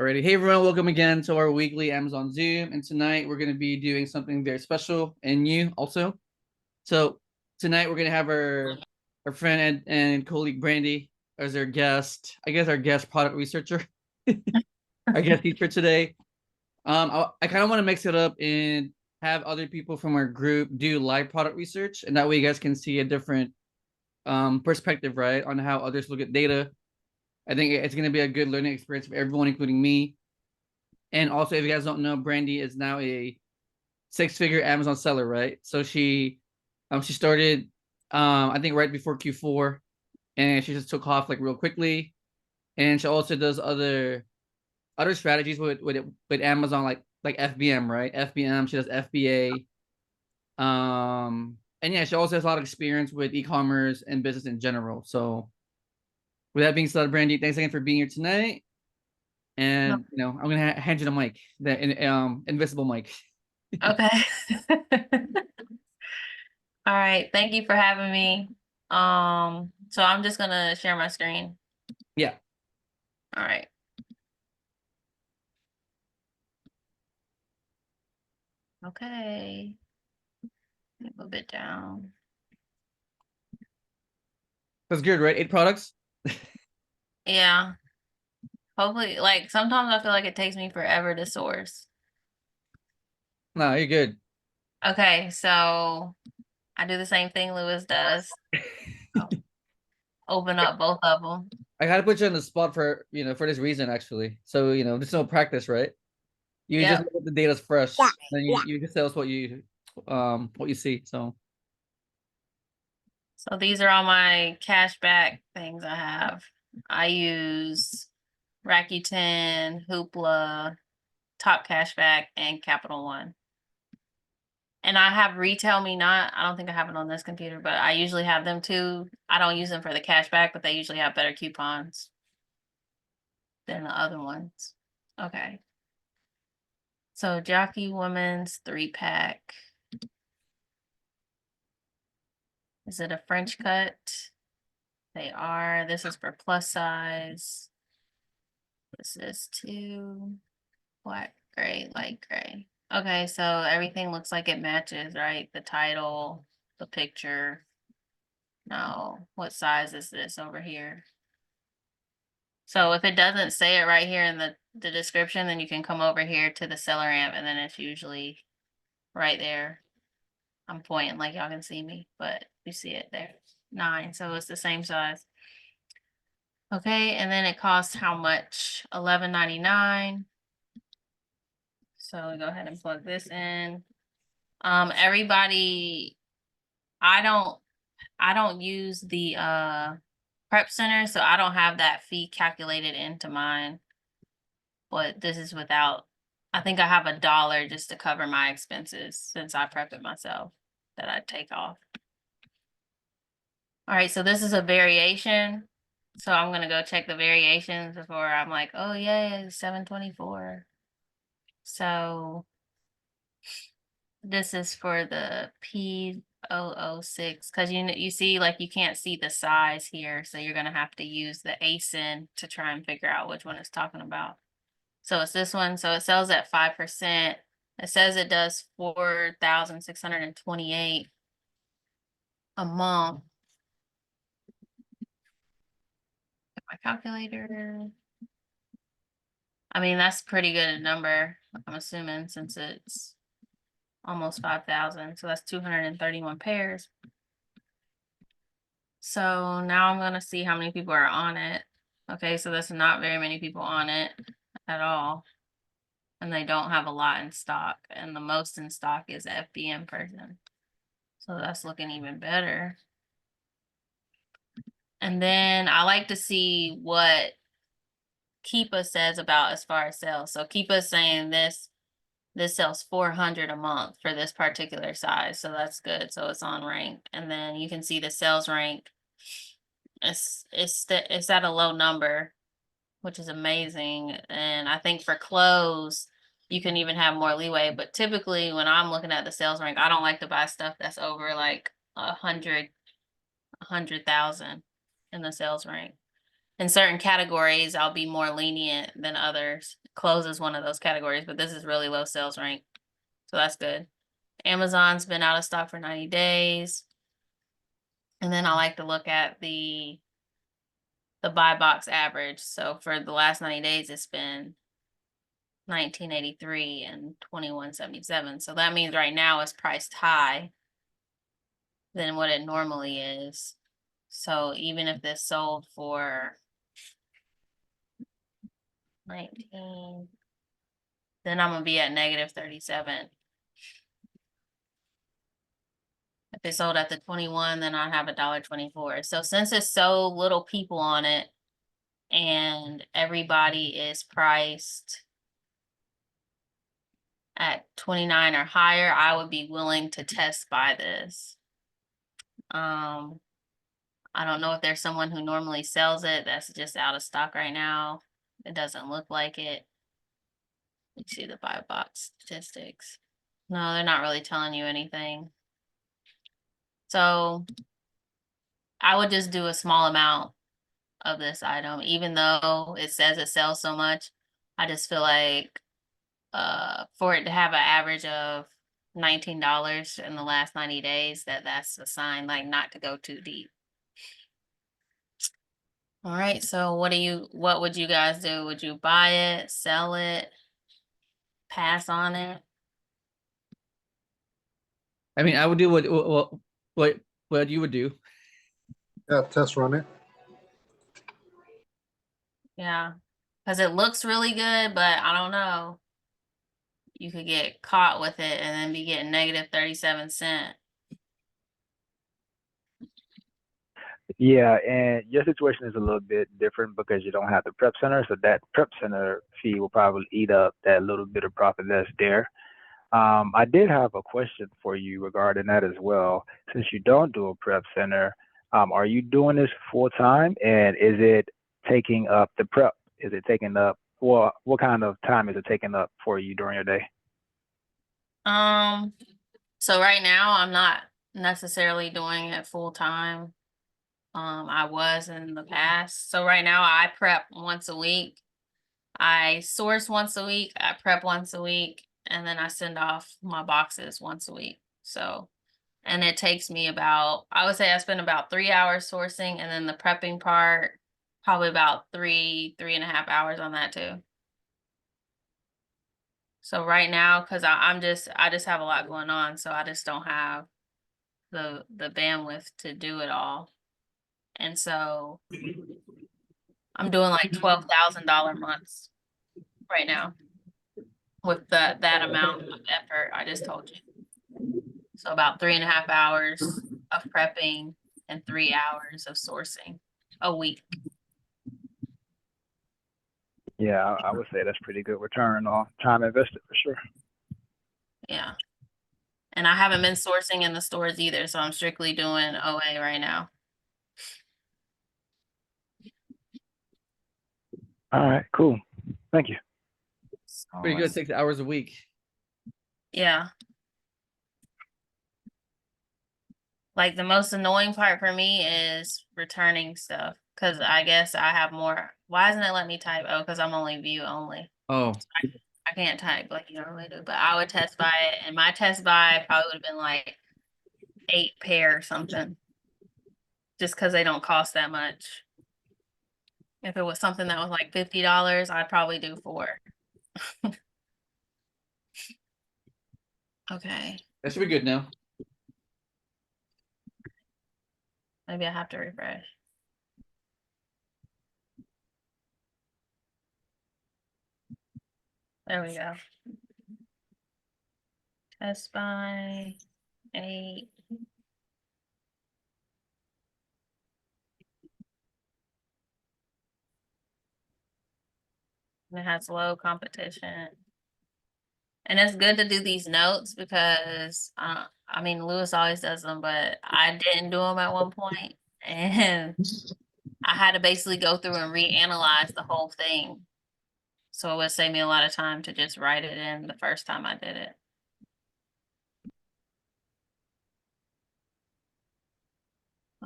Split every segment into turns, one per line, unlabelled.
Alrighty. Hey everyone, welcome again to our weekly Amazon Zoom. And tonight we're going to be doing something very special and new also. So tonight we're going to have our friend and colleague Brandi as our guest, I guess our guest product researcher, our guest teacher today. I kind of want to mix it up and have other people from our group do live product research, and that way you guys can see a different perspective, right, on how others look at data. I think it's going to be a good learning experience for everyone, including me. And also, if you guys don't know, Brandi is now a six-figure Amazon seller, right? So she started, I think right before Q4, and she just took off like real quickly. And she also does other strategies with Amazon, like FBM, right? FBM. She does FBA. And yeah, she also has a lot of experience with e-commerce and business in general. So with that being said, Brandi, thanks again for being here tonight.
No.
And I'm gonna hand you the mic, the invisible mic.
Okay. All right. Thank you for having me. So I'm just gonna share my screen.
Yeah.
All right. Okay. A bit down.
That's good, right? 8 products.
Yeah. Hopefully, like sometimes I feel like it takes me forever to source.
No, you're good.
Okay, so I do the same thing Lewis does. Oh, open up both of them.
I gotta put you on the spot for this reason actually. So there's no practice, right? You just
Yep.
look at the data's fresh, then you can tell us what you see. So
So these are all my cashback things I have. I use Rakuten, Hoopla, Top Cashback, and Capital One. And I have Retail Me Not. I don't think I have it on this computer, but I usually have them too. I don't use them for the cashback, but they usually have better coupons than the other ones. Okay. So Jockey Woman's 3-pack. Is it a French cut? They are. This is for plus size. This is 2 black, gray, light gray. Okay, so everything looks like it matches, right? The title, the picture. Now, what size is this over here? So if it doesn't say it right here in the description, then you can come over here to the seller amp, and then it's usually right there. I'm pointing like y'all can see me, but you see it there. 9, so it's the same size. Okay, and then it costs how much? $11.99. So we go ahead and plug this in. Everybody, I don't use the prep center, so I don't have that fee calculated into mine. But this is without, I think I have $1 just to cover my expenses since I prep it myself that I take off. All right, so this is a variation. So I'm gonna go check the variations before I'm like, oh yeah, 724. So this is for the P006 because you see like you can't see the size here, so you're gonna have to use the ASIN to try and figure out which one it's talking about. So it's this one. So it sells at 5%. It says it does 4,628 a month. My calculator. I mean, that's pretty good number, I'm assuming, since it's almost 5,000. So that's 231 pairs. So now I'm gonna see how many people are on it. Okay, so there's not very many people on it at all. And they don't have a lot in stock. And the most in stock is FBM person. So that's looking even better. And then I like to see what Keepa says about as far as sales. So Keepa's saying this sells 400 a month for this particular size. So that's good. So it's on rank. And then you can see the sales rank. It's at a low number, which is amazing. And I think for clothes, you can even have more leeway. But typically when I'm looking at the sales rank, I don't like to buy stuff that's over like 100,000 in the sales rank. In certain categories, I'll be more lenient than others. closes one of those categories, but this is really low sales rank. So that's good. Amazon's been out of stock for 90 days. And then I like to look at the buy box average. So for the last 90 days, it's been 1983 and 2177. So that means right now it's priced high than what it normally is. So even if this sold for 19, then I'm gonna be at negative 37. If it sold at the 21, then I have $1.24. So since it's so little people on it and everybody is priced at 29 or higher, I would be willing to test buy this. I don't know if there's someone who normally sells it that's just out of stock right now. It doesn't look like it. Let's see the buy box statistics. No, they're not really telling you anything. So I would just do a small amount of this item, even though it says it sells so much. I just feel like for it to have an average of $19 in the last 90 days, that's a sign like not to go too deep. All right, so what would you guys do? Would you buy it, sell it, pass on it?
I mean, I would do what you would do.
Yeah, test run it.
Yeah, because it looks really good, but I don't know. You could get caught with it and then be getting negative 37 cents.
Yeah, and your situation is a little bit different because you don't have the prep center, so that prep center fee will probably eat up that little bit of profit that's there. I did have a question for you regarding that as well. Since you don't do a prep center, are you doing this full time, and is it taking up the prep? Is it taking up, well, what kind of time is it taking up for you during your day?
So right now I'm not necessarily doing it full time. I was in the past. So right now I prep once a week. I source once a week, I prep once a week, and then I send off my boxes once a week. So, and it takes me about, I would say I spend about 3 hours sourcing, and then the prepping part, probably about 3.5 hours on that too. So right now, because I just have a lot going on, so I just don't have the bandwidth to do it all. And so I'm doing like $12,000 months right now with that amount of effort I just told you. So about 3.5 hours of prepping and 3 hours of sourcing a week.
Yeah, I would say that's pretty good return on time invested for sure.
Yeah. And I haven't been sourcing in the stores either, so I'm strictly doing OA right now.
All right, cool. Thank you.
So
Pretty good.
let's-
6 hours a week.
Yeah. Like the most annoying part for me is returning stuff because I guess I have more. Why doesn't it let me type? Oh, because I'm only view only.
Oh,
I can't type like you normally do, but I would test buy it, and my test buy probably would have been like 8 pair or something, just because they don't cost that much. If it was something that was like $50, I'd probably do 4. Okay,
that should be good now.
maybe I have to refresh. There we go. Test buy 8. And it has low competition. And it's good to do these notes because I mean Lewis always does them, but I didn't do them at one point, and I had to basically go through and reanalyze the whole thing. So it would save me a lot of time to just write it in the first time I did it.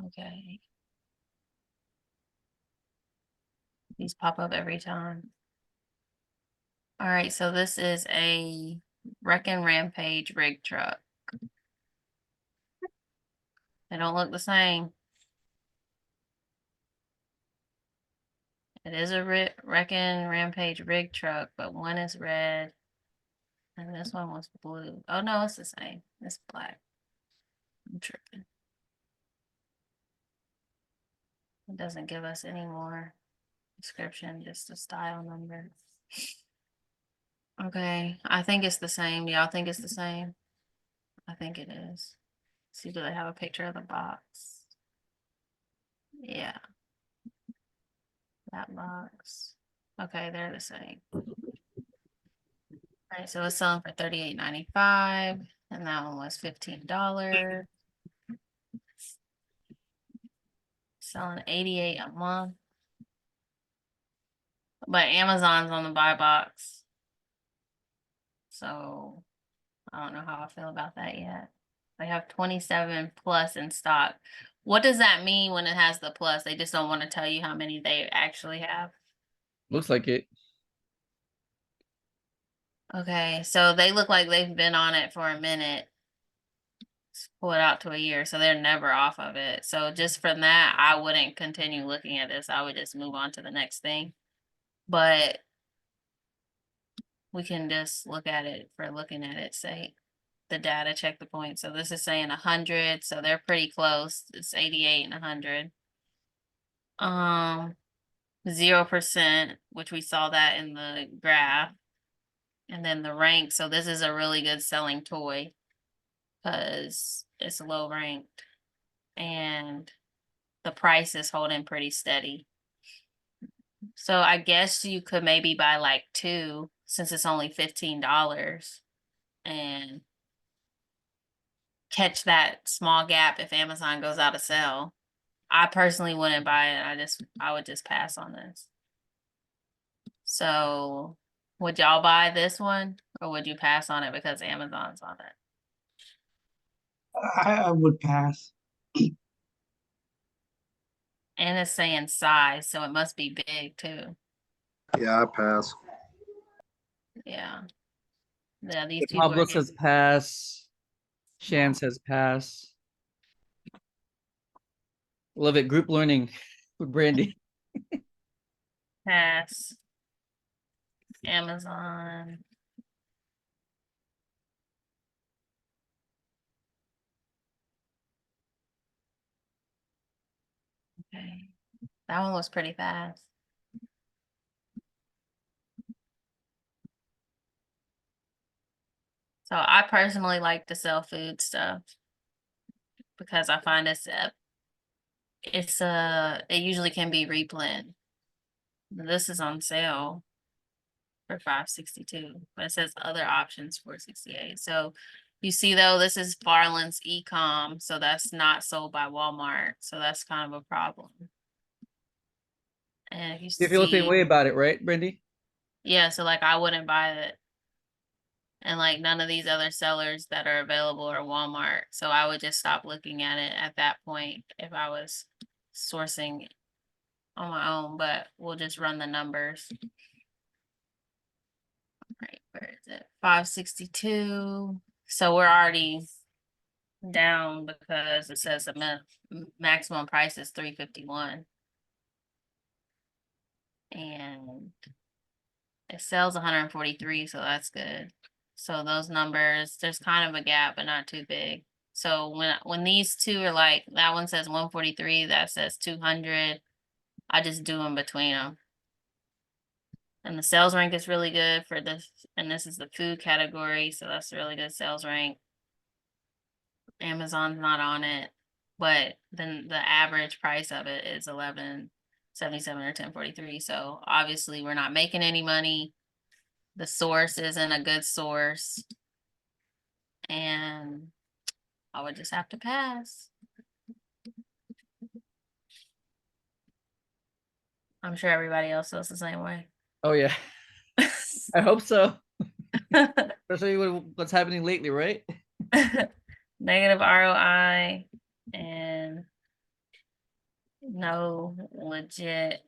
Okay. These pop up every time. All right, so this is a Wreckin' Rampage rig truck. They don't look the same. It is a Wreckin' Rampage rig truck, but one is red and this one was blue. Oh no, it's the same. It's black. I'm tripping. It doesn't give us any more description, just a style number. Okay, I think it's the same. Y'all think it's the same? I think it is. See, do they have a picture of the box? Yeah. That box. Okay, they're the same. All right, so it's selling for $38.95, and that one was $15. Selling $88 a month. But Amazon's on the buy box. So I don't know how I feel about that yet. They have 27 plus in stock. What does that mean when it has the plus? They just don't want to tell you how many they actually have.
Looks like it.
Okay, so they look like they've been on it for a minute. Pull it out to a year, so they're never off of it. So just from that, I wouldn't continue looking at this. I would just move on to the next thing. But we can just look at it for looking at it, say the data, check the point. So this is saying 100, so they're pretty close. It's 88 and 100. 0%, which we saw that in the graph. And then the rank, so this is a really good selling toy because it's low ranked and the price is holding pretty steady. So I guess you could maybe buy like 2 since it's only $15 and catch that small gap if Amazon goes out of sale. I personally wouldn't buy it. I would just pass on this. So would y'all buy this one or would you pass on it because Amazon's on it?
I would pass.
And it's saying size, so it must be big too.
Yeah, I pass.
Yeah. Yeah, these
If
people are
Pablo says pass. Shan says pass. Love it. Group learning with Brandi.
pass. Amazon. Okay. That one was pretty fast. So I personally like to sell food stuff because I find it usually can be replen. This is on sale for $5.62, but it says other options $4.68. So you see though, this is Farland's e-com, so that's not sold by Walmart. So that's kind of a problem. And if you
You feel the same way
see,
about it, right, Brandi?
yeah, so like I wouldn't buy it. And like none of these other sellers that are available are Walmart. So I would just stop looking at it at that point if I was sourcing on my own, but we'll just run the numbers. Right, where is it? 562. So we're already down because it says the maximum price is 351. And it sells 143, so that's good. So those numbers, there's kind of a gap, but not too big. So when these two are like, that one says 143, that says 200, I just do them between them. And the sales rank is really good for this, and this is the food category, so that's a really good sales rank. Amazon's not on it, but then the average price of it is 11.77 or 10.43. So obviously we're not making any money. The source isn't a good source. And I would just have to pass. I'm sure everybody else feels the same way.
Oh yeah. I hope so. Especially with what's happening lately, right?
Negative ROI and no legit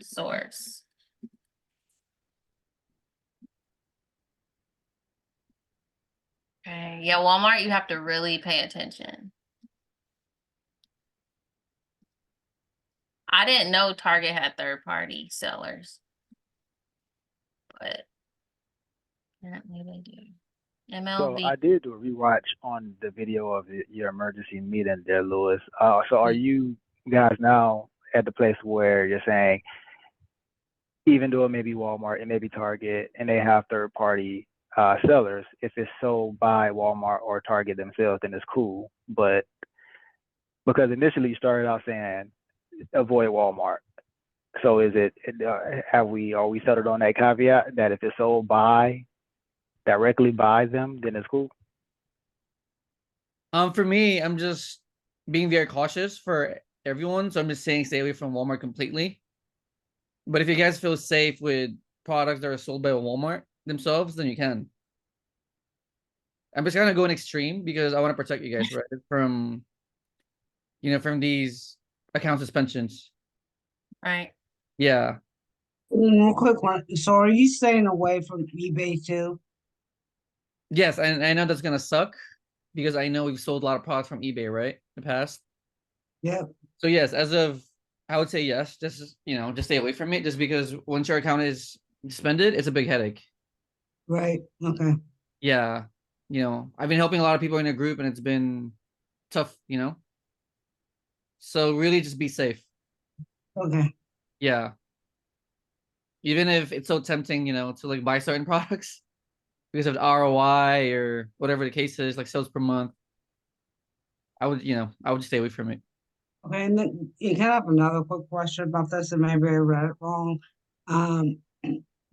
source. Okay, yeah, Walmart, you have to really pay attention. I didn't know Target had third-party sellers, but apparently they do.
So
MLB.
I did do a rewatch on the video of your emergency meeting there, Lewis. So are
Mm.
you guys now at the place where you're saying, even though it may be Walmart, it may be Target, and they have third-party sellers, if it's sold by Walmart or Target themselves, then it's cool. But because initially you started out saying avoid Walmart. So is it, are we settled on that caveat that if it's sold directly by them, then it's cool?
For me, I'm just being very cautious for everyone, so I'm just saying stay away from Walmart completely. But if you guys feel safe with products that are sold by Walmart themselves, then you can. I'm just gonna go an extreme because I want to protect you guys, right? From from these account suspensions.
Right.
Yeah.
One quick one. So are you staying away from eBay too?
Yes, and I know that's gonna suck because I know we've sold a lot of products from eBay, right? In the past.
Yep.
So yes, as of I would say yes, just just stay away from it just because once your account is suspended, it's a big headache.
Right. Okay.
Yeah. I've been helping a lot of people in a group and it's been tough. So really just be safe.
Okay.
Yeah. Even if it's so tempting, to like buy certain products because of the ROI or whatever the case is, like sales per month. I would stay away from it.
Okay. And then you can have another quick question about this, and maybe I read it wrong. Um,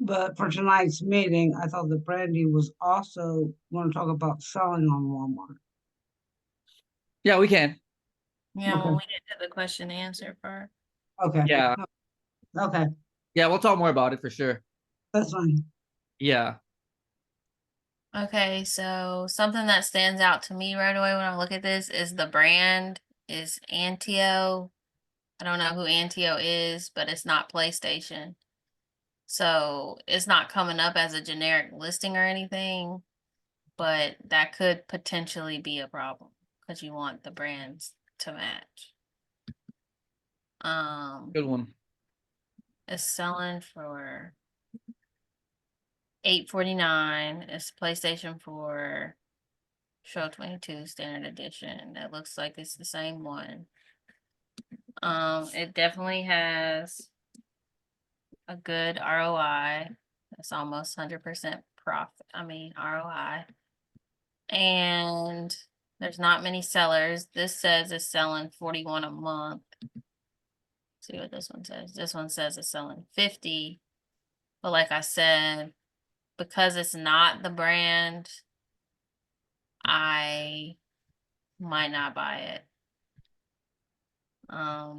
but for tonight's meeting, I thought that Brandy was also going to talk about selling on Walmart.
Yeah, we can.
Yeah,
Okay.
well, we did the question and answer part.
Okay.
Yeah.
Okay.
Yeah, we'll talk more about it for sure.
That's fine.
Yeah.
Okay, so something that stands out to me right away when I look at this is the brand is Antio. I don't know who Antio is, but it's not PlayStation. So it's not coming up as a generic listing or anything, but that could potentially be a problem because you want the brands to match.
Good one.
It's selling for $8.49. It's PlayStation 4 Show 22 Standard Edition. That looks like it's the same one. It definitely has a good ROI. It's almost 100% profit. I mean ROI. And there's not many sellers. This says it's selling 41 a month. See what this one says. This one says it's selling 50. But like I said, because it's not the brand, I might not buy it. Let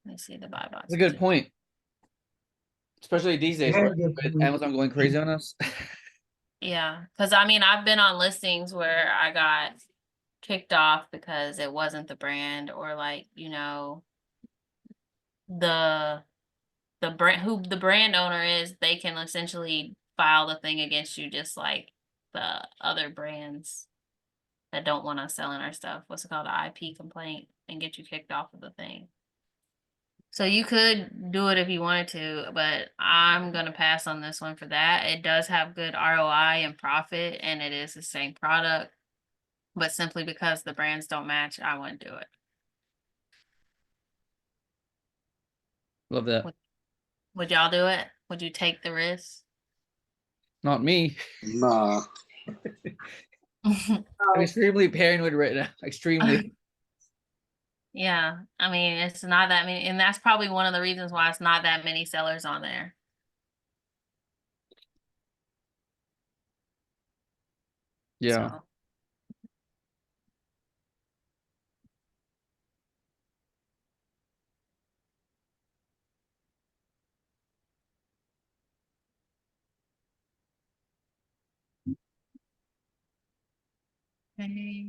me see the buy box.
That's a good point. Especially these days, right?
Very good
With
point.
Amazon going crazy on us.
Yeah, because I mean, I've been on listings where I got kicked off because it wasn't the brand, or like, the the brand owner is, they can essentially file the thing against you just like the other brands that don't want us selling our stuff. What's it called? An IP complaint, and get you kicked off of the thing. So you could do it if you wanted to, but I'm gonna pass on this one for that. It does have good ROI and profit, and it is the same product, but simply because the brands don't match, I wouldn't do it.
Love that.
Would y'all do it? Would you take the risk?
Not me.
Nah.
I'm extremely paranoid right now. Extremely.
Yeah, I mean, it's not that many, and that's probably one of the reasons why it's not that many sellers on there.
Yeah.
So, okay.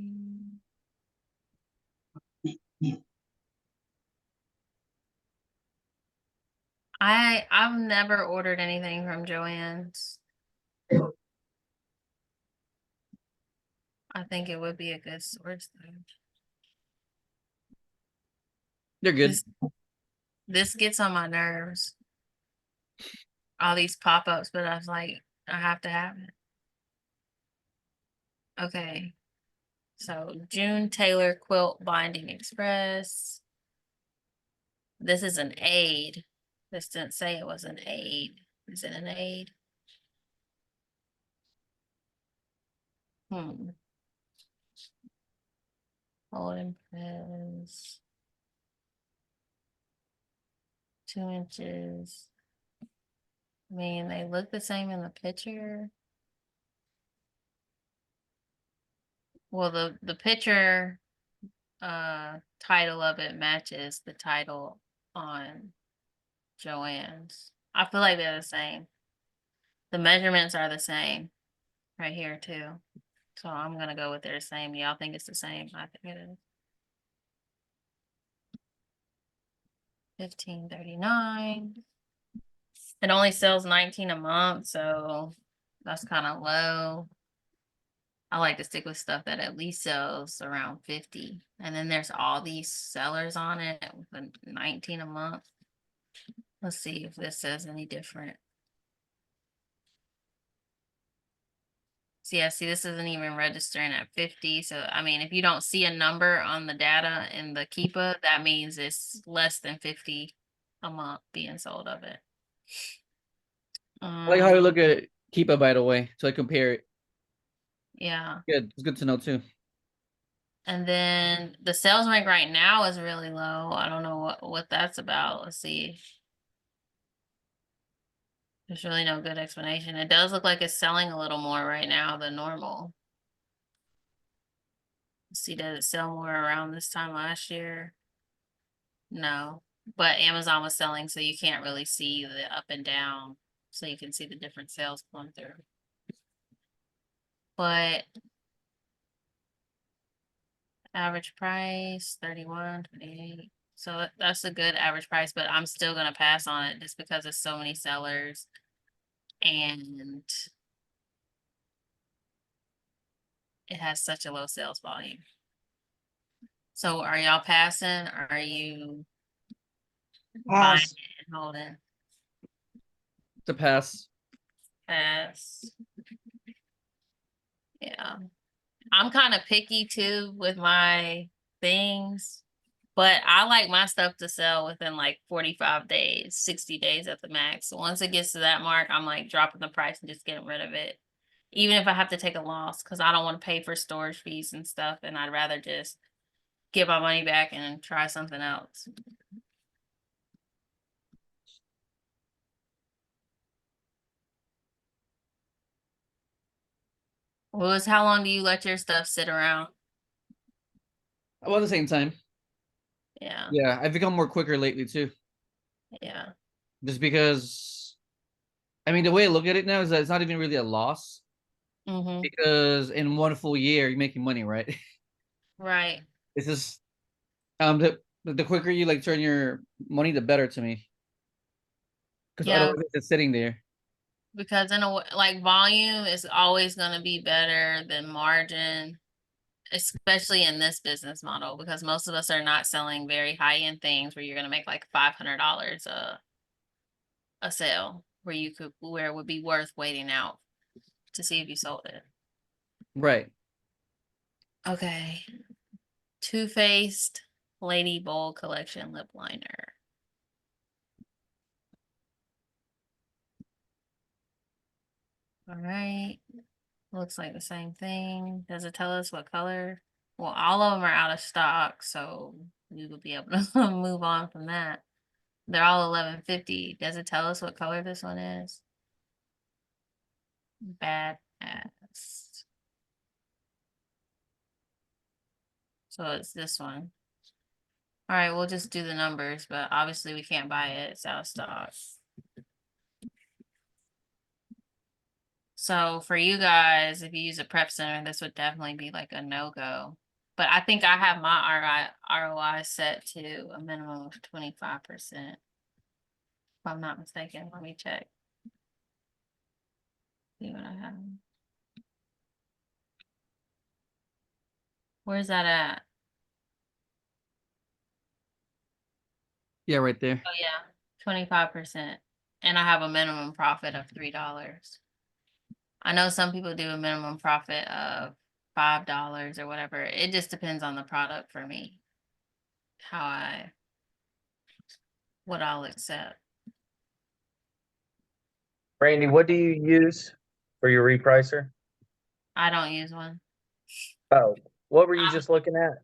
I've never ordered anything from Joann's. I think it would be a good source though.
They're good.
This gets on my nerves. All these pop-ups, but I was like, I have to have it. Okay. So June Taylor Quilt Binding Express. This is an aid. This didn't say it was an aid. Is it an aid? Hold and press. 2 inches. I mean, they look the same in the picture. Well, the picture title of it matches the title on Joann's. I feel like they're the same. The measurements are the same right here too. So I'm gonna go with they're the same. Y'all think it's the same? I think it is. 15.39. It only sells 19 a month, so that's kind of low. I like to stick with stuff that at least sells around 50. And then there's all these sellers on it with 19 a month. Let's see if this says any different. See, I see this isn't even registering at 50. So, I mean, if you don't see a number on the data in the Keepa, that means it's less than 50 a month being sold of it.
I like how you look at it. Keep it, by the way, so I compare it.
Yeah.
Good. It's good to know too.
And then the sales rank right now is really low. I don't know what that's about. Let's see. There's really no good explanation. It does look like it's selling a little more right now than normal. Let's see, did it sell more around this time last year? No, but Amazon was selling, so you can't really see the up and down. So you can see the different sales going through. But average price 31.28. So that's a good average price, but I'm still gonna pass on it just because there's so many sellers and it has such a low sales volume. So are y'all passing or are you buying
Pass.
it and holding?
To pass.
Pass. Yeah. I'm kind of picky too with my things, but I like my stuff to sell within like 45 days, 60 days at the max. So once it gets to that mark, I'm like dropping the price and just getting rid of it. Even if I have to take a loss, because I don't want to pay for storage fees and stuff, and I'd rather just get my money back and try something else. Willis, how long do you let your stuff sit around?
About the same time.
Yeah,
Yeah, I've become more quicker lately too.
yeah.
Just because, I mean, the way I look at it now is that it's not even really a loss
Mm-hmm.
because in one full year you're making money, right?
Right.
It's just the quicker you like turn your money, the better to me. Because
Yeah,
otherwise it's just sitting there.
because in a way, like volume is always going to be better than margin, especially in this business model, because most of us are not selling very high-end things where you're going to make like $500 a sale where it would be worth waiting out to see if you sold it.
Right.
Okay. Too Faced Lady Bold Collection Lip Liner. All right. Looks like the same thing. Does it tell us what color? Well, all of them are out of stock, so we will be able to move on from that. They're all 11.50. Does it tell us what color this one is? Badass. So it's this one. All right, we'll just do the numbers, but obviously we can't buy it. It's out of stock. So for you guys, if you use a prep center, this would definitely be like a no-go. But I think I have my ROI set to a minimum of 25%. I'm not mistaken. Let me check. See what I have. Where's that at?
Yeah, right there.
Oh yeah, 25%. And I have a minimum profit of $3. I know some people do a minimum profit of $5 or whatever. It just depends on the product for me. What I'll accept.
Brandi, what do you use for your repricer?
I don't use one.
Oh, what were you just looking at?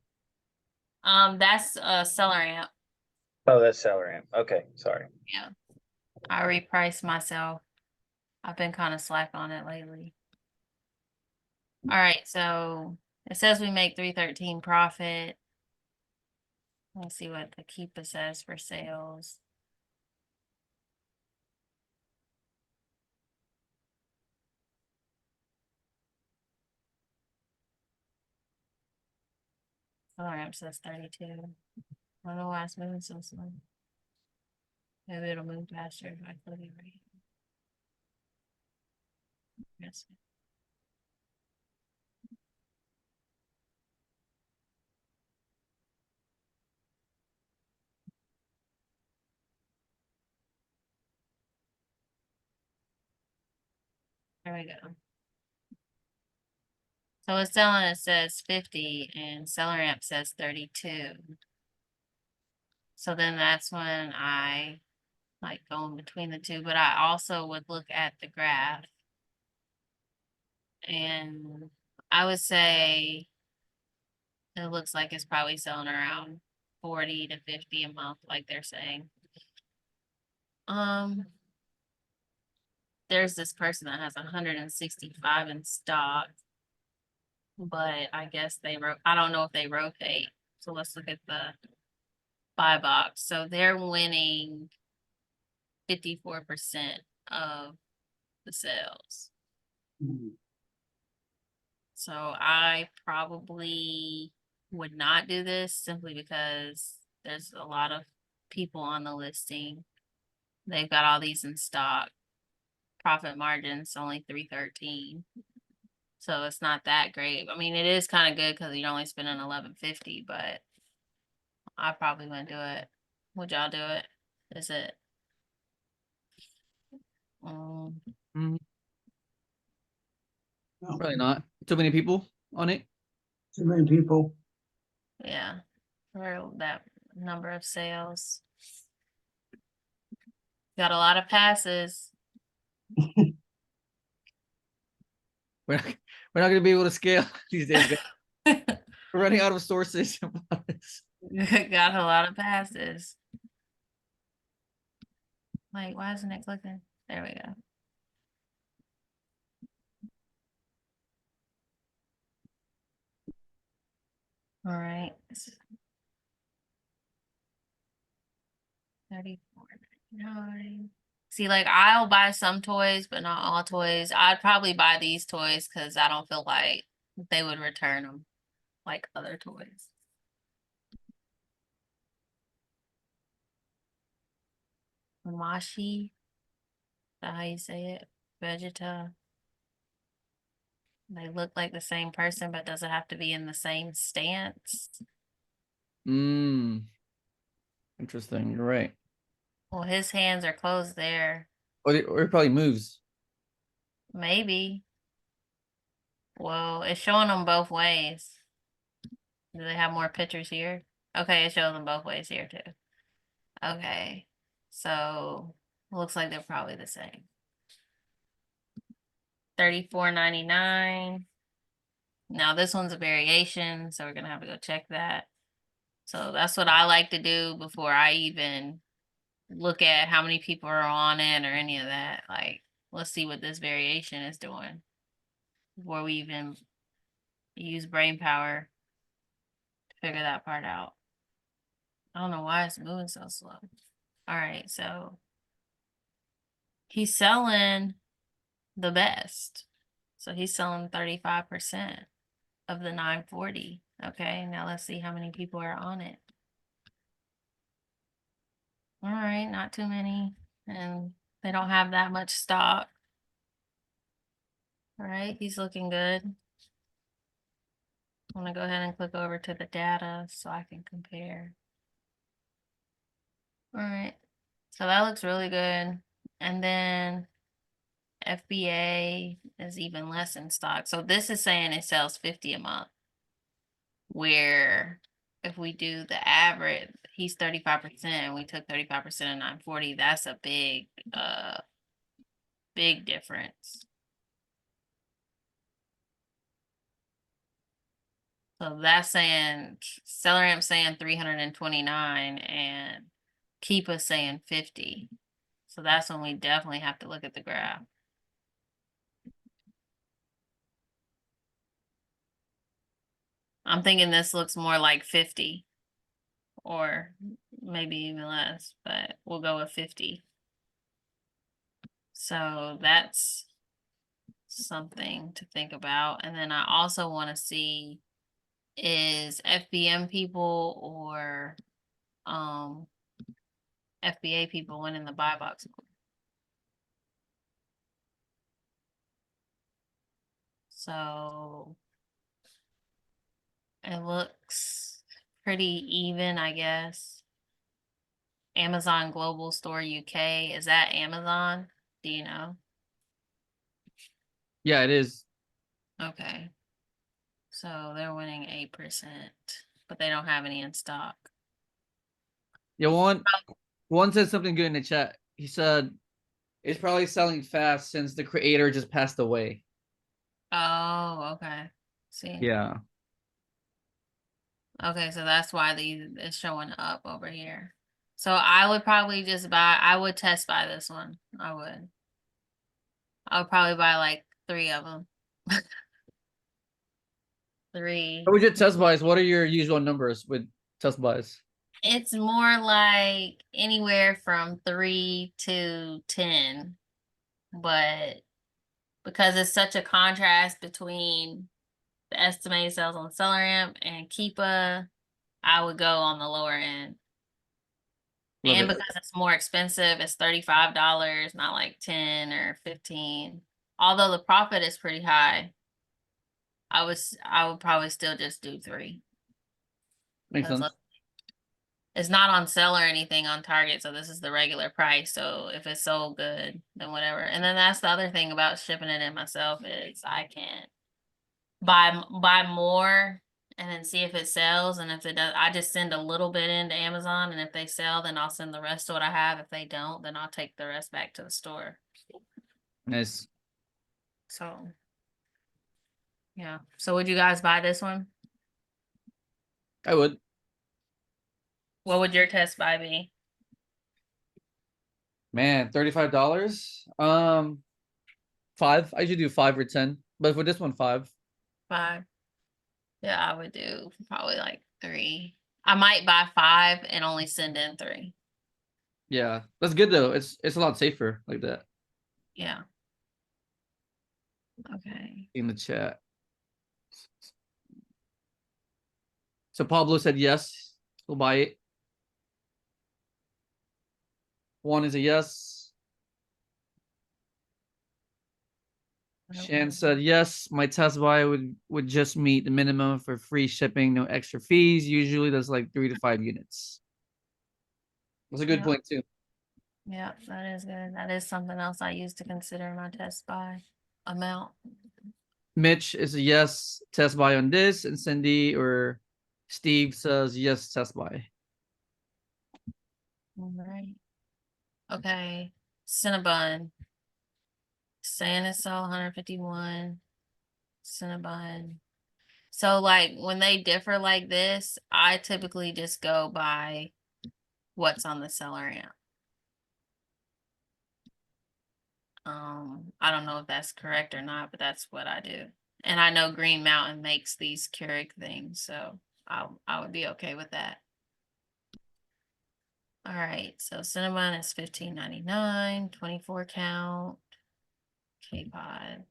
That's a seller amp.
Oh, that's Seller Amp. Okay, sorry.
Yeah. I reprice myself. I've been kind of slack on it lately. All right, so it says we make 313 profit. Let's see what the Keepa says for sales. Seller amp says 32. I don't know why it's moving so slow. Maybe it'll move faster if I click it right. Yes. There we go. So it's selling, it says 50 and seller amp says 32. So then that's when I like go in between the two, but I also would look at the graph. And I would say it looks like it's probably selling around 40 to 50 a month, like they're saying. There's this person that has 165 in stock, but I guess I don't know if they rotate. So let's look at the buy box. So they're winning 54% of the sales.
Mhm.
So I probably would not do this simply because there's a lot of people on the listing. They've got all these in stock. Profit margin's only 313. So it's not that great. I mean, it is kind of good because you're only spending 1150, but I probably wouldn't do it. Would y'all do it? Is it?
Mhm.
No,
Probably not. Too many people on it.
too many people.
Yeah, for that number of sales. Got a lot of passes.
We're not, we're not gonna be able to scale these days, guys. We're running out of sources.
Got a lot of passes. Like, why isn't it clicking? There we go. All right. 34.99. See, like I'll buy some toys, but not all toys. I'd probably buy these toys because I don't feel like they would return them like other toys. Mashi, is that how you say it? Vegeta. They look like the same person, but does it have to be in the same stance?
Interesting. You're right.
Well, his hands are closed there.
Or it probably moves.
Maybe. Well, it's showing them both ways. Do they have more pictures here? Okay, it shows them both ways here too. Okay, so looks like they're probably the same. $34.99. Now this one's a variation, so we're gonna have to go check that. So that's what I like to do before I even look at how many people are on it or any of that. Like, let's see what this variation is doing before we even use brain power to figure that part out. I don't know why it's moving so slow. All right, so he's selling the best. So he's selling 35% of the 940. Okay, now let's see how many people are on it. All right, not too many. and they don't have that much stock. All right, he's looking good. I'm gonna go ahead and click over to the data so I can compare. All right, so that looks really good. And then FBA is even less in stock. So this is saying it sells 50 a month. Where if we do the average, he's 35%, and we took 35% of 940, that's a big difference. So that's saying seller amp saying 329 and keep us saying 50. So that's when we definitely have to look at the graph. I'm thinking this looks more like 50 or maybe even less, but we'll go with 50. So that's something to think about. And then I also want to see is FBM people or FBA people winning the buy box. So it looks pretty even, I guess. Amazon Global Store UK, is that Amazon? Do you know?
Yeah, it is.
Okay. So they're winning 8%, but they don't have any in stock.
Yeah, one said something good in the chat. He said it's probably selling fast since the creator just passed away.
Oh, okay. See.
Yeah.
Okay, so that's why it's showing up over here. So I would probably just buy, I would test buy this one. I would probably buy like 3 of them. 3.
What would your test buys? What are your usual numbers with test buys?
It's more like anywhere from 3 to 10, but because it's such a contrast between the estimated sales on Seller Amp and Keepa, I would go on the lower end.
Love
And
it.
because it's more expensive, it's $35, not like 10 or 15. Although the profit is pretty high, I would probably still just do 3.
Makes
Because
sense.
it's not on sale or anything on Target, so this is the regular price. So if it's sold good, then whatever. And then that's the other thing about shipping it in myself is I can buy more and then see if it sells. And if it does, I just send a little bit into Amazon, and if they sell, then I'll send the rest of what I have. If they don't, then I'll take the rest back to the store.
Nice.
So yeah. So would you guys buy this one?
I would.
What would your test buy be?
Man, $35. 5. I should do 5 or 10. But for this one, 5.
5. Yeah, I would do probably like 3. I might buy 5 and only send in 3.
Yeah. That's good though. It's a lot safer like that.
Yeah. Okay.
In the chat. So Pablo said yes, we'll buy it. 1 is a yes. Shan said yes, my test buy would just meet the minimum for free shipping, no extra fees. Usually that's like 3 to 5 units. That's a good
Yeah.
point too.
Yeah, that is good. That is something else I use to consider my test buy amount.
Mitch is a yes, test buy on this, and Cindy or Steve says yes, test buy.
All right. Okay. Cinnabon. Saying it's all 151. Cinnabon. So like when they differ like this, I typically just go by what's on the seller amp. I don't know if that's correct or not, but that's what I do. And I know Green Mountain makes these Keurig things, so I would be okay with that. All right, so Cinnamon is $15.99, 24 count. K-Pod.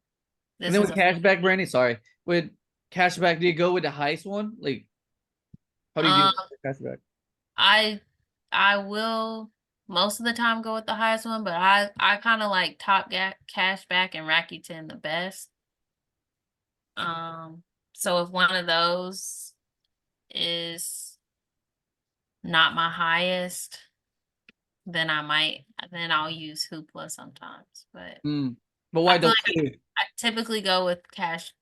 And then with cashback, Brandi, sorry. With cashback, do you go with the highest one? Like, how do you do cashback?
I will most of the time go with the highest one, but I kind of like Top Cashback and Rakuten the best. So if one of those is not my highest, then I'll use Hoopla sometimes. But
But why
I feel
those
like
two?
I typically go with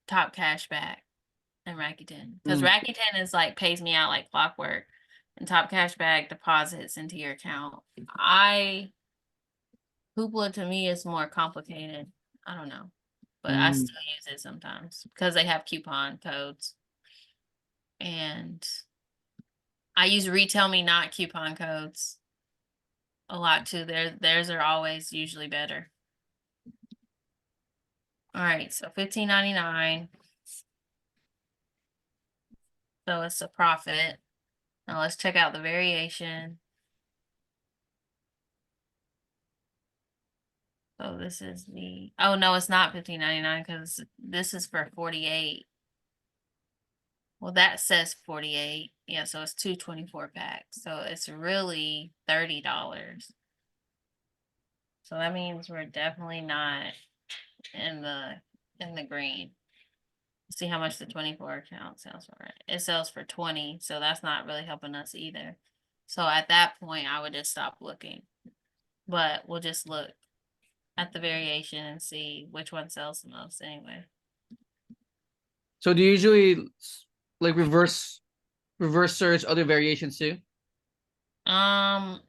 Top Cashback and Rakuten because Rakuten is like pays me out like clockwork, and Top Cashback deposits into your account. Hoopla to me is more complicated. I don't know, but I still use it sometimes because they have coupon codes, and I use Retail Me Not coupon codes a lot too. Theirs are always usually better. All right, so $15.99. So it's a profit. Now let's check out the variation. So this is oh no, it's not $15.99 because this is for 48. Well, that says 48. Yeah, so it's 224 packs. So it's really $30. So that means we're definitely not in the green. See how much the 24 count sells for. It sells for 20, so that's not really helping us either. So at that point, I would just stop looking. But we'll just look at the variation and see which one sells the most anyway.
So do you usually like reverse search other variations too?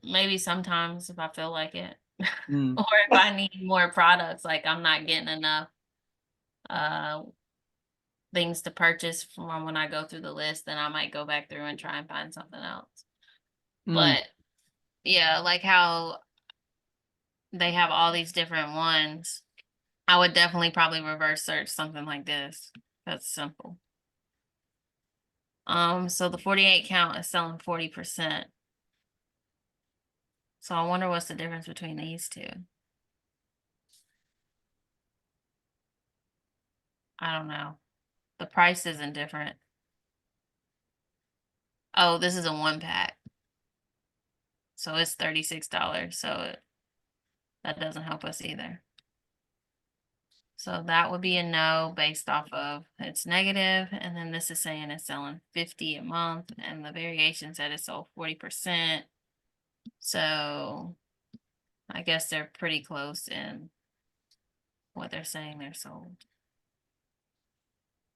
Maybe sometimes if I feel like it.
Mm.
Or if I need more products, like I'm not getting enough things to purchase from when I go through the list, then I might go back through and try and find something else. But yeah, like how they have all these different ones, I would definitely probably reverse search something like this. That's simple. So the 48 count is selling 40%. So I wonder what's the difference between these two. I don't know. The price isn't different. Oh, this is a 1-pack. So it's $36. So that doesn't help us either. So that would be a no based off of it's negative, and then this is saying it's selling 50 a month, and the variation said it sold 40%. So I guess they're pretty close in what they're saying they're sold.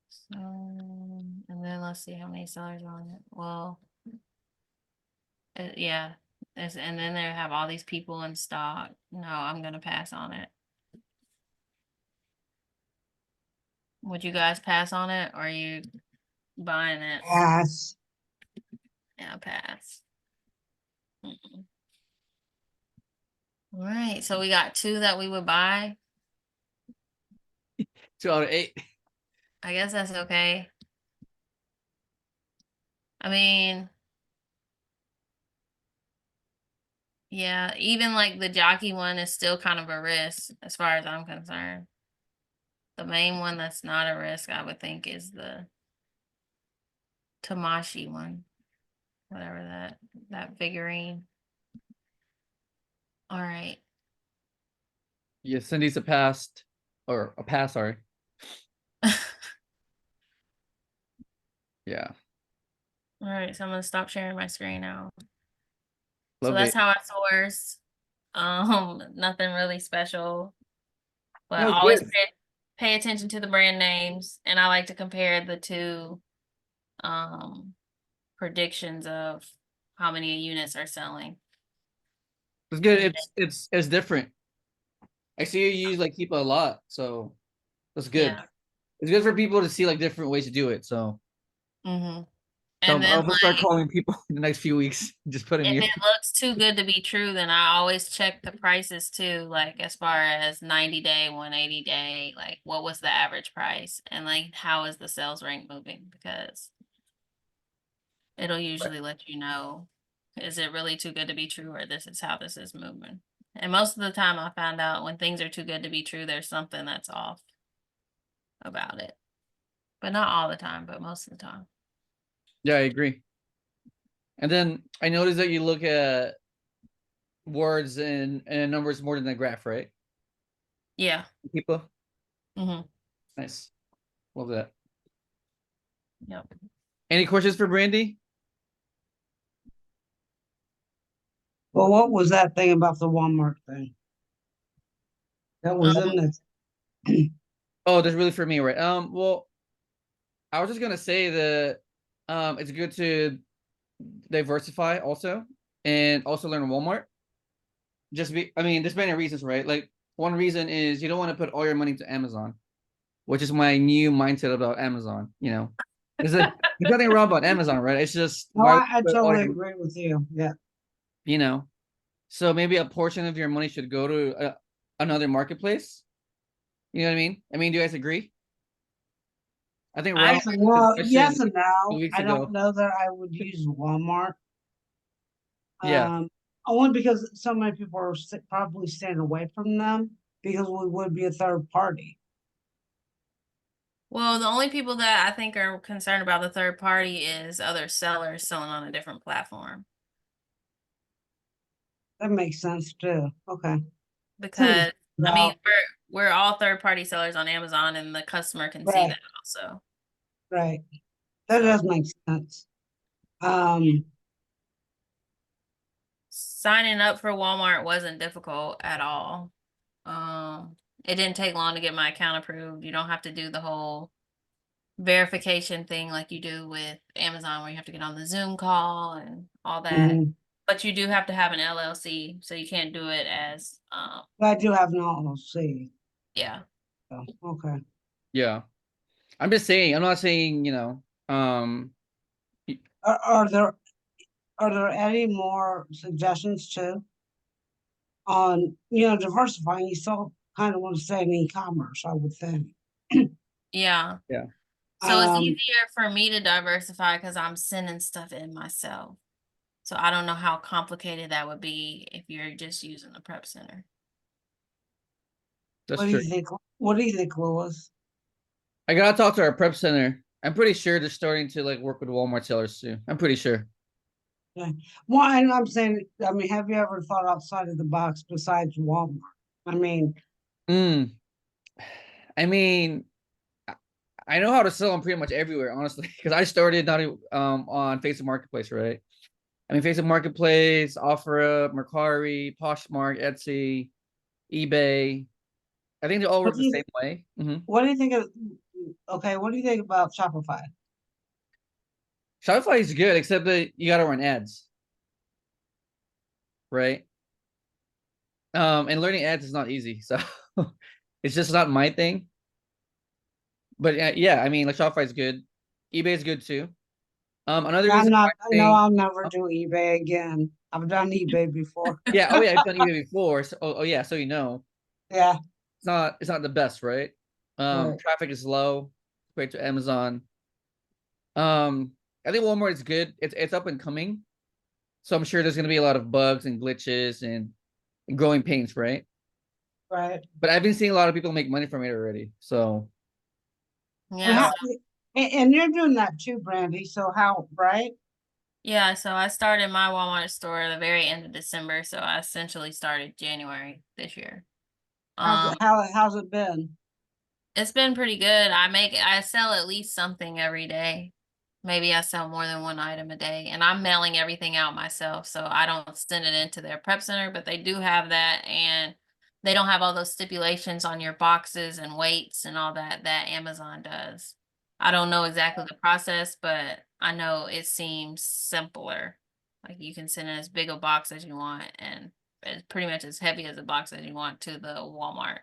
So, and then let's see how many sellers are on it. Well, yeah, and then they have all these people in stock. No, I'm gonna pass on it. Would you guys pass on it, or are you buying it?
Pass.
Yeah, pass. All right, so we got 2 that we would buy.
2 out of 8.
I guess that's okay. I mean, yeah, even like the jockey one is still kind of a risk as far as I'm concerned. The main one that's not a risk, I would think, is the Tamashi one. Whatever that figurine. All right.
Yeah, Cindy's a pass, sorry. Yeah.
All right, so I'm gonna stop sharing my screen now. So
Love
that's
it.
how I source. Nothing really special, but
No,
always
good.
pay attention to the brand names, and I like to compare the two predictions of how many units are selling.
It's good.
And
It's different. I see you use like keep a lot, so that's good.
yeah.
It's good for people to see like different ways to do it. So,
Mm-hmm.
so
And then
I'm gonna start
like
calling people in the next few weeks. Just put in
if
you.
it looks too good to be true, then I always check the prices too, like as far as 90-day, 180-day, like what was the average price and like how is the sales rank moving, because it'll usually let you know, is it really too good to be true, or this is how this is moving. And most of the time I found out when things are too good to be true, there's something that's off about it. But not all the time, but most of the time.
Yeah, I agree. And then I noticed that you look at words and numbers more than the graph, right?
Yeah.
People,
Mm-hmm.
nice, love that.
Yep.
Any questions for Brandy?
Well, what was that thing about the Walmart thing? That was in the,
Oh, that's really for me, right? Well, I was just gonna say that it's good to diversify also, and also learn Walmart. I mean, there's many reasons, right? Like one reason is you don't want to put all your money to Amazon, which is my new mindset about Amazon. You know, there's nothing wrong about Amazon, right? It's just
no,
why would
I
you put all
totally
your,
agree with you. Yeah.
you know, so maybe a portion of your money should go to another marketplace. You know what I mean? I mean, do you guys agree? I think Ralph asked this
Well, yes
question
and
2
no.
weeks
I don't
ago.
know that I would use Walmart.
Yeah,
Only because so many people are probably staying away from them because we would be a third party.
Well, the only people that I think are concerned about the third party is other sellers selling on a different platform.
That makes sense too. Okay.
Because I mean,
Well,
we're all third party sellers on Amazon, and the customer can see
right,
that also.
right. That
So
does make sense. Um,
signing up for Walmart wasn't difficult at all. It didn't take long to get my account approved. You don't have to do the whole verification thing like you do with Amazon, where you have to get on the Zoom call and all that.
mhm.
But you do have to have an LLC, so you can't do it as
But I do have an LLC.
yeah.
So, okay.
yeah. I'm just saying. I'm not saying
Are, are there are there any more suggestions too on diversifying? You still kind of want to stay in e-commerce, I would think.
Yeah.
Yeah.
So it's
Um,
easier for me to diversify because I'm sending stuff in myself. So I don't know how complicated that would be if you're just using the prep center.
That's
what do
true.
you think? What do you think, Lewis?
I gotta talk to our prep center. I'm pretty sure they're starting to like work with Walmart sellers too. I'm pretty sure.
Yeah. Well, and I'm saying, I mean, have you ever thought outside of the box besides Walmart? I mean,
Mm. I mean, I- I know how to sell them pretty much everywhere, honestly, because I started not on Facebook Marketplace, right? I mean, Facebook Marketplace, OfferUp, Mercari, Poshmark, Etsy, eBay. I think they all
what
work
do
the
you
same way.
what do you think of? Okay, what do you think about Shopify?
Shopify is good, except that you gotta run ads, right? And learning ads is not easy, so it's just not my thing. But yeah, I mean, like Shopify is good. eBay is good too. Another
I'm
reason why
not.
I
No,
think,
I'll never do eBay again. I've done eBay before.
yeah, oh yeah, I've done eBay before. So, oh yeah, so you know,
Yeah,
it's not the best, right?
right,
Traffic is low compared to Amazon. Um, I think Walmart is good. It's up and coming, so I'm sure there's gonna be a lot of bugs and glitches and growing pains, right?
right.
But I've been seeing a lot of people make money from it already. So
And,
Yeah.
how, and you're doing that too, Brandy. So how, right?
Yeah, so I started my Walmart store the very end of December, so I essentially started January this year.
How's it been?
It's been pretty good. I sell at least something every day. Maybe I sell more than one item a day, and I'm mailing everything out myself, so I don't send it into their prep center, but they do have that, and they don't have all those stipulations on your boxes and weights and all that that Amazon does. I don't know exactly the process, but I know it seems simpler. Like you can send in as big a box as you want, and it's pretty much as heavy as a box as you want to the Walmart.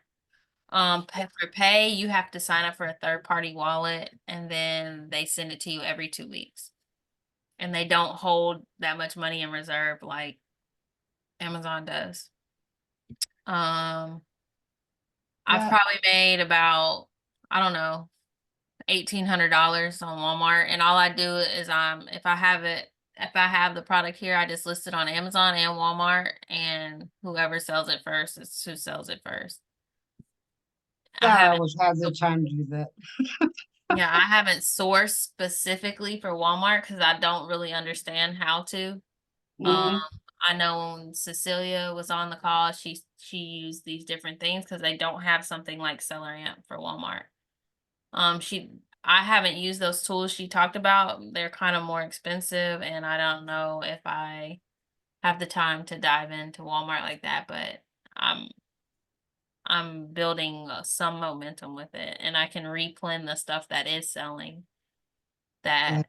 For pay, you have to sign up for a third party wallet, and then they send it to you every 2 weeks. And they don't hold that much money in reserve like Amazon does. Um, I've
Yeah,
probably made about, I don't know, $1,800 on Walmart, and all I do is if I have the product here, I just list it on Amazon and Walmart, and whoever sells it first is who sells it first. I
yeah. I
haven't
always have the time to do that.
Yeah, I haven't sourced specifically for Walmart because I don't really understand how to. Um,
Mhm.
I know when Cecilia was on the call, she used these different things because they don't have something like Seller Amp for Walmart. I haven't used those tools she talked about. They're kind of more expensive, and I don't know if I have the time to dive into Walmart like that, but I'm I'm building some momentum with it, and I can replan the stuff that is selling that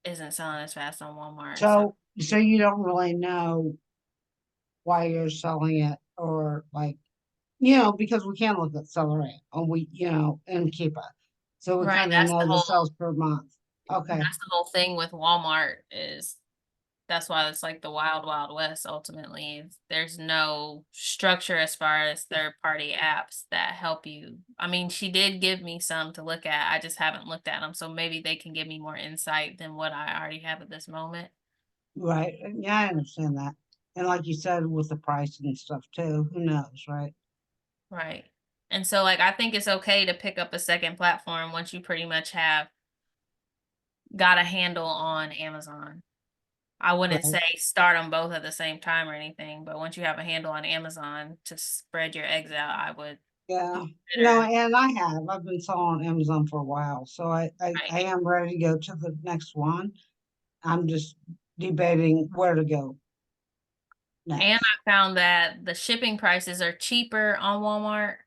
isn't selling as fast on Walmart.
So you don't really know why you're selling it, or like, because we can look at seller rate and and keep it. So we
Right,
kind of
that's the
know the
whole
sales per month. Okay,
that's the whole thing with Walmart is that's why it's like the wild, wild west ultimately. There's no structure as far as third party apps that help you. I mean, she did give me some to look at. I just haven't looked at them. So maybe they can give me more insight than what I already have at this moment.
right. Yeah, I understand that. And like you said, with the price and stuff too, who knows, right?
Right. And so like I think it's okay to pick up a second platform once you pretty much have got a handle on Amazon. I wouldn't
Right.
say start them both at the same time or anything, but once you have a handle on Amazon to spread your eggs out, I would
Yeah. No,
consider.
and I have. I've been selling on Amazon for a while, so I am ready to go to the next one. I'm just debating where to go
And
next.
I found that the shipping prices are cheaper on Walmart.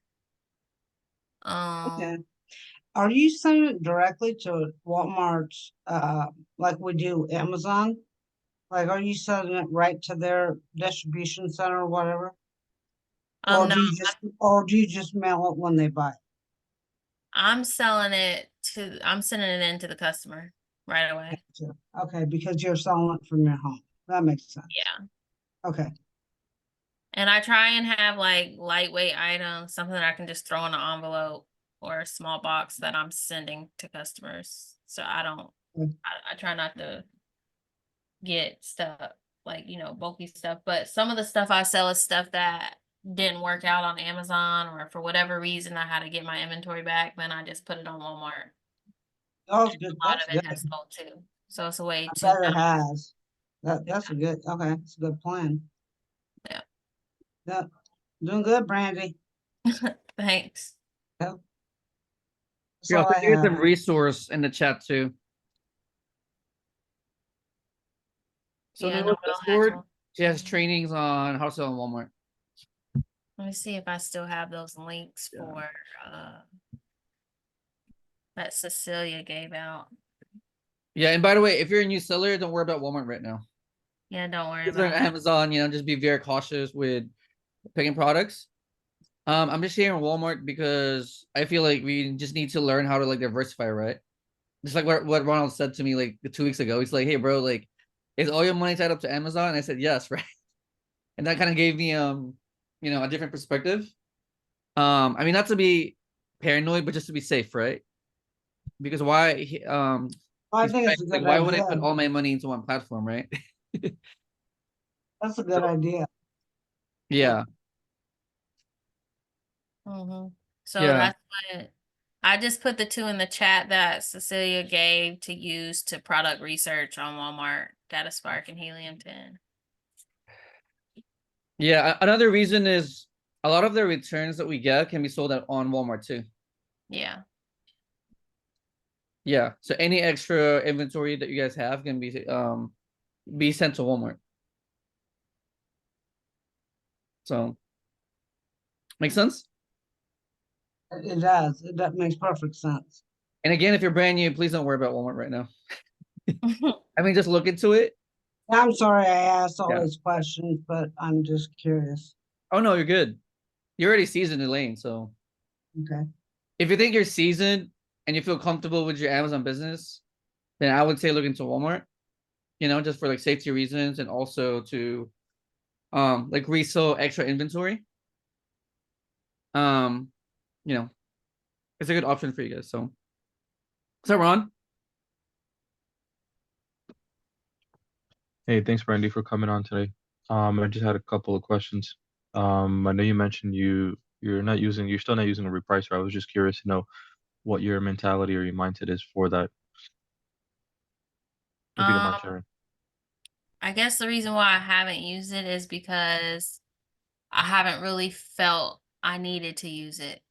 Okay.
Um,
Are you sending it directly to Walmart's, like we do Amazon? Like, are you sending it right to their distribution center or whatever?
no,
Or do you just mail it when they buy
I'm selling it I'm sending it in to the customer right away.
it? Okay, because you're selling it from your home. That makes sense.
Yeah.
Okay,
And I try and have like lightweight items, something that I can just throw in an envelope or a small box that I'm sending to customers. So I don't,
Mm.
I try not to get stuff like, bulky stuff. But some of the stuff I sell is stuff that didn't work out on Amazon or for whatever reason I had to get my inventory back. Then I just put it on Walmart.
that's
A
good.
lot
That's
of it
good.
has sold too. So it's a way
I
to
bet it
not,
has. That's a good, okay, it's a good plan.
yeah.
Yeah, doing good, Brandy.
Thanks.
Yep. That's
Here, I'll
all
put
I
you the
have.
resource in the chat too. So
Yeah,
no
no, has
Discord,
one.
she has trainings on how to sell on Walmart.
Let me see if I still have those links
Yeah.
for that Cecilia gave out.
Yeah, and by the way, if you're a new seller, don't worry about Walmart right now.
Yeah, don't worry
If they're on
about it.
Amazon, just be very cautious with picking products. I'm just sharing Walmart because I feel like we just need to learn how to like diversify, right? Just like what Ronald said to me like 2 weeks ago. He's like, "Hey, bro, like, is all your money tied up to Amazon?" And I said, "Yes," right? And that kind of gave me a different perspective. I mean, not to be paranoid, but just to be safe, right? Because
I
he's
think
right.
it's a
Like,
good
why would I
idea.
put all my money into one platform, right?
That's a good idea.
Yeah,
So
yeah,
that's what I just put the two in the chat that Cecilia gave to use to product research on Walmart, Data Spark and Helium 10.
yeah. Another reason is a lot of the returns that we get can be sold on Walmart too.
Yeah.
Yeah. So any extra inventory that you guys have can be sent to Walmart. So makes sense.
It does. That makes perfect sense.
And again, if you're brand new, please don't worry about Walmart right now. I mean, just look into it.
I'm sorry I asked all
Yeah.
these questions, but I'm just curious.
Oh no, you're good. You're already seasoned, Elaine. So
Okay.
if you think you're seasoned and you feel comfortable with your Amazon business, then I would say look into Walmart. Just for like safety reasons and also to like resell extra inventory. Um, you know, it's a good option for you guys. So is that Ron?
Hey, thanks, Brandi, for coming on today. I just had a couple of questions. I know you mentioned you're still not using a repricer. I was just curious to know what your mentality or your mindset is for that, if you don't mind
Um,
sharing.
I guess the reason why I haven't used it is because I haven't really felt I needed to use it.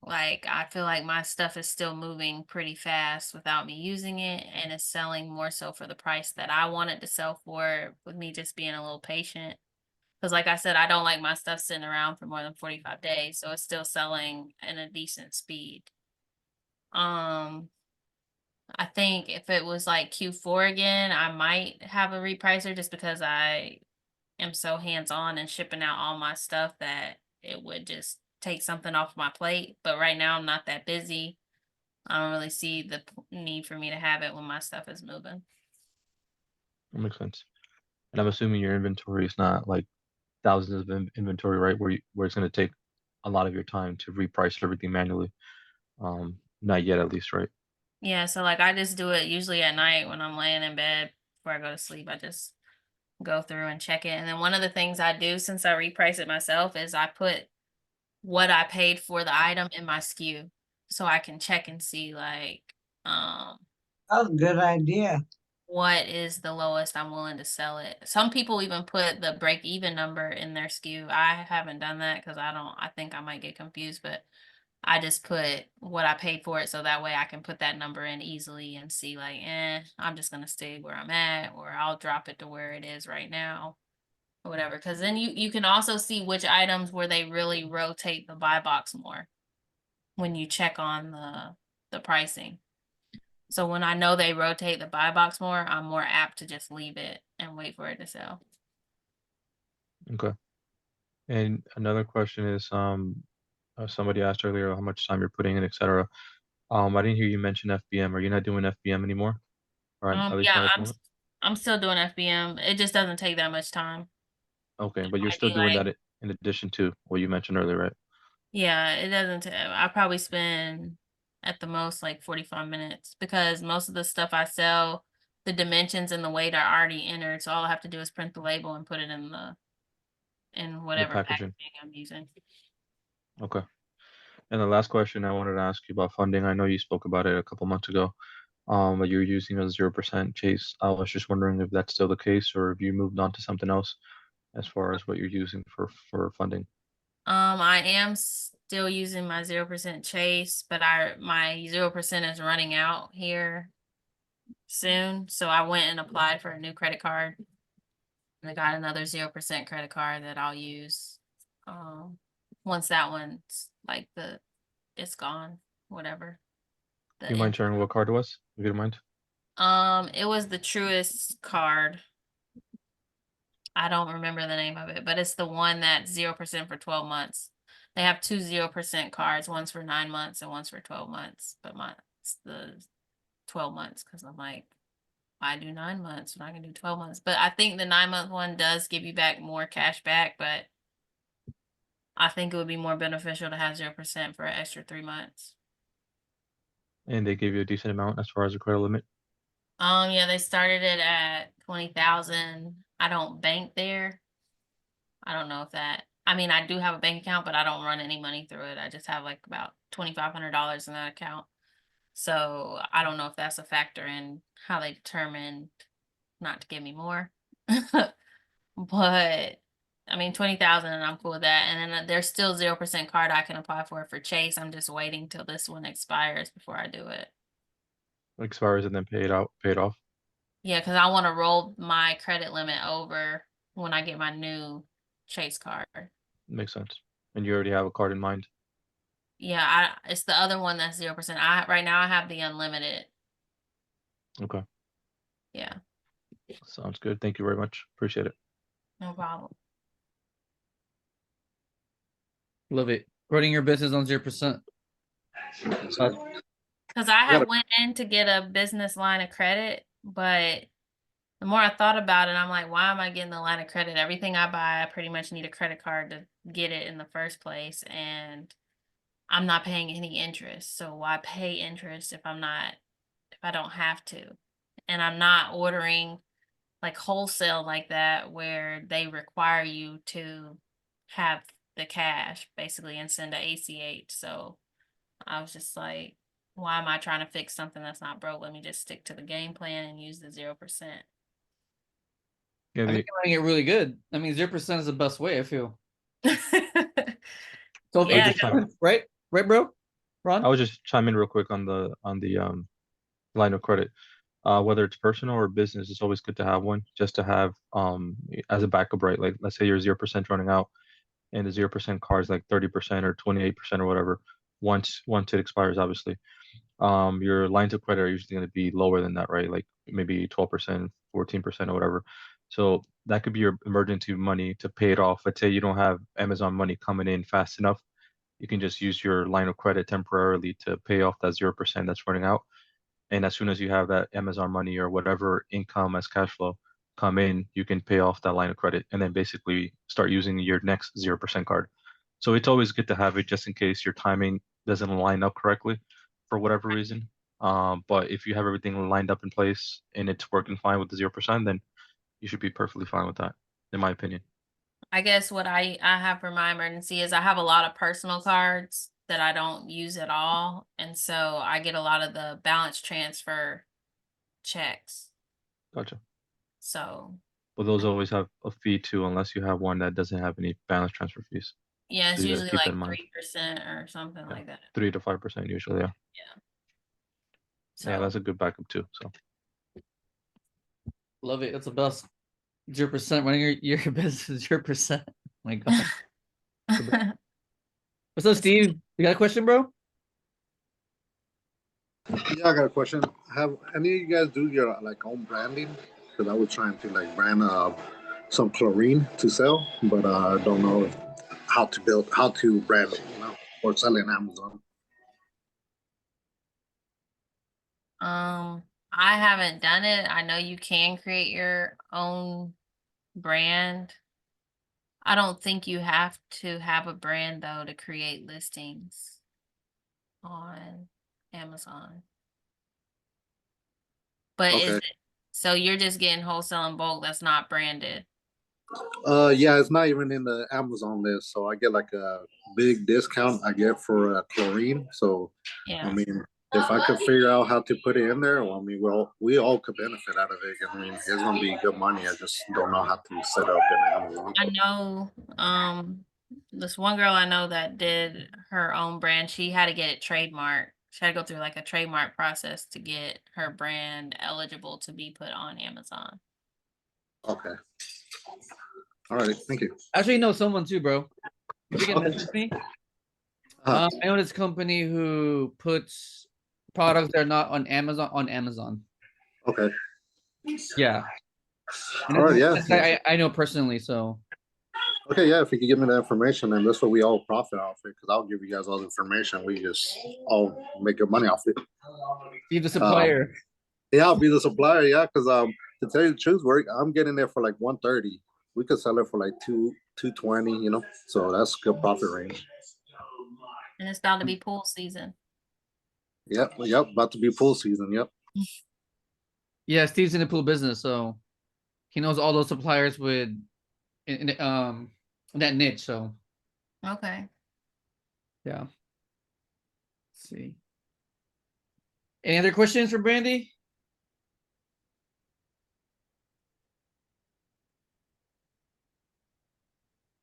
Like, I feel like my stuff is still moving pretty fast without me using it, and it's selling more so for the price that I want it to sell for, with me just being a little patient. Because, like I said, I don't like my stuff sitting around for more than 45 days, so it's still selling in a decent speed. Um, I think if it was like Q4 again, I might have a repricer just because I am so hands-on and shipping out all my stuff that it would just take something off my plate. But right now I'm not that busy. I don't really see the need for me to have it when my stuff is moving.
That makes sense. And I'm assuming your inventory is not like thousands of inventory, right? Where it's going to take a lot of your time to reprice everything manually. Not yet, at least, right?
Yeah, so like I just do it usually at night when I'm laying in bed before I go to sleep. I just go through and check it. And then one of the things I do since I reprice it myself is I put what I paid for the item in my SKU so I can check and see like um
That's a good idea.
what is the lowest I'm willing to sell it. Some people even put the break even number in their SKU. I haven't done that because I think I might get confused, but I just put what I paid for it so that way I can put that number in easily and see like, I'm just gonna stay where I'm at, or I'll drop it to where it is right now or whatever. Because then you can also see which items where they really rotate the buy box more when you check on the pricing. So when I know they rotate the buy box more, I'm more apt to just leave it and wait for it to sell.
Okay. And another question is, somebody asked earlier how much time you're putting in, etc. I didn't hear you mention FBM. Are you not doing FBM anymore? Or at least
Yeah,
not at the moment?
I'm still doing FBM. It just doesn't take that much time.
Okay, but you're
Might
still
be
doing
like,
that in addition to what you mentioned earlier, right?
yeah, it doesn't. I probably spend at the most like 45 minutes because most of the stuff I sell, the dimensions and the weight are already entered. So all I have to do is print the label and put it in
The
whatever
packaging.
packaging I'm using.
Okay. And the last question I wanted to ask you about funding. I know you spoke about it a couple months ago. But you're using a 0% chase. I was just wondering if that's still the case or if you moved on to something else as far as what you're using for funding.
I am still using my 0% chase, but my 0% is running out here soon. So I went and applied for a new credit card. And I got another 0% credit card that I'll use. Once that one's like it's gone, whatever.
Do you mind sharing what card it was, if you don't mind?
It was the Truest card. I don't remember the name of it, but it's the one that's 0% for 12 months. They have two 0% cards, one's for 9 months and one's for 12 months. But it's the 12 months because I'm like, I do 9 months when I can do 12 months. But I think the 9-month one does give you back more cash back, but I think it would be more beneficial to have 0% for an extra 3 months.
And they gave you a decent amount as far as the credit limit.
Yeah, they started it at 20,000. I don't bank there. I don't know if that. I mean, I do have a bank account, but I don't run any money through it. I just have like about $2,500 in that account. So I don't know if that's a factor in how they determined not to give me more. But I mean, 20,000, and I'm cool with that. And then there's still 0% card I can apply for Chase. I'm just waiting till this one expires before I do it.
Expires and then pay it off.
Yeah, because I want to roll my credit limit over when I get my new Chase card.
Makes sense. And you already have a card in mind.
Yeah, it's the other one that's 0%. Right now I have the unlimited.
Okay.
Yeah,
Sounds good. Thank you very much. Appreciate it.
no problem.
Love it. Running your business on 0%.
Because I had went in to get a business line of credit, but the more I thought about it, I'm like, why am I getting the line of credit? Everything I buy, I pretty much need a credit card to get it in the first place, and I'm not paying any interest. So why pay interest if I don't have to? And I'm not ordering like wholesale like that where they require you to have the cash basically and send a ACH. So I was just like, why am I trying to fix something that's not broke? Let me just stick to the game plan and use the 0%.
Yeah,
I think you're running it really good. I mean, 0% is the best way, I feel. So
Yeah,
just chime-
right? Right, bro? Ron?
I would just chime in real quick on the line of credit. Whether it's personal or business, it's always good to have one just to have as a backup, right? Like let's say you're 0% running out and the 0% car is like 30% or 28% or whatever. Once it expires, obviously, your lines of credit are usually going to be lower than that, right? Like maybe 12%, 14% or whatever. So that could be your emergency money to pay it off. Let's say you don't have Amazon money coming in fast enough. You can just use your line of credit temporarily to pay off that 0% that's running out. And as soon as you have that Amazon money or whatever income as cash flow come in, you can pay off that line of credit and then basically start using your next 0% card. So it's always good to have it just in case your timing doesn't line up correctly for whatever reason. But if you have everything lined up in place and it's working fine with the 0%, then you should be perfectly fine with that, in my opinion.
I guess what I have for my emergency is I have a lot of personal cards that I don't use at all, and so I get a lot of the balance transfer checks.
Gotcha.
So
But those always have a fee too, unless you have one that doesn't have any balance transfer fees.
yeah, it's
So you gotta
usually
keep that
like
in mind.
3% or something
Yeah.
like that.
3 to 5% usually, yeah.
So
Yeah, that's a good backup too. So
Love it. That's the best. 0% running your business, 0%. My God. What's up, Steve? You got a question, bro?
Yeah, I got a question. Have any of you guys do your like own branding? Because I was trying to like brand some chlorine to sell, but I don't know how to brand it, or sell it on Amazon.
I haven't done it. I know you can create your own brand. I don't think you have to have a brand though to create listings on Amazon. But is
Okay.
it so you're just getting wholesale in bulk that's not branded?
Yeah, it's not even in the Amazon list, so I get like a big discount I get for chlorine. So I
Yeah.
mean, if I could figure out how to put it in there, well, I mean, we all could benefit out of it. I mean, it's gonna be good money. I just don't know how to set up in Amazon.
I know this one girl I know that did her own brand, she had to get it trademarked. She had to go through like a trademark process to get her brand eligible to be put on Amazon.
Okay. All right. Thank you.
Actually, know someone too, bro. If you can
Okay.
message me.
Uh,
I know this company who puts products that are not on Amazon
okay.
Yeah. And
All right. Yeah.
this guy I know personally, so
Okay. Yeah. If you could give me the information, and that's what we all profit off it, because I'll give you guys all the information. We just all make good money off it.
be the supplier.
Yeah, I'll be the supplier. Yeah, because to tell you the truth, I'm getting there for like 130. We could sell it for like 220. So that's good profit range.
And it's about to be pool season.
Yep. Yep. About to be pool season. Yep.
Yeah, Steve's in the pool business, so he knows all those suppliers with in that niche. So
Okay.
yeah. Let's see. Any other questions for Brandi?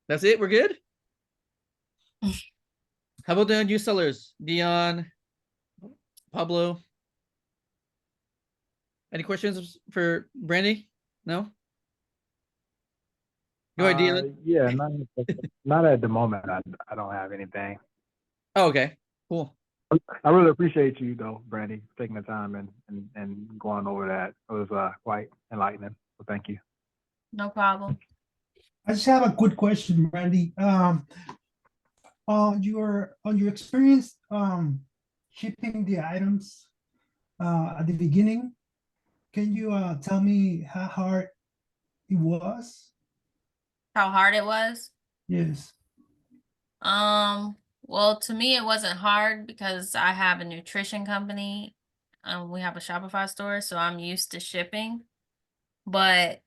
That's it. We're good. How about the new sellers, Dion, Pablo? Any questions for Brandi? No. Go ahead, Dion.
Yeah, not at the moment. I don't have anything.
Oh, okay. Cool.
I really appreciate you though, Brandi, taking the time and going over that. It was quite enlightening. So thank you.
No problem.
I just have a quick question, Brandi. On your experience shipping the items at the beginning, can you tell me how hard it was?
How hard it was?
Yes.
Well, to me, it wasn't hard because I have a nutrition company. We have a Shopify store, so I'm used to shipping. But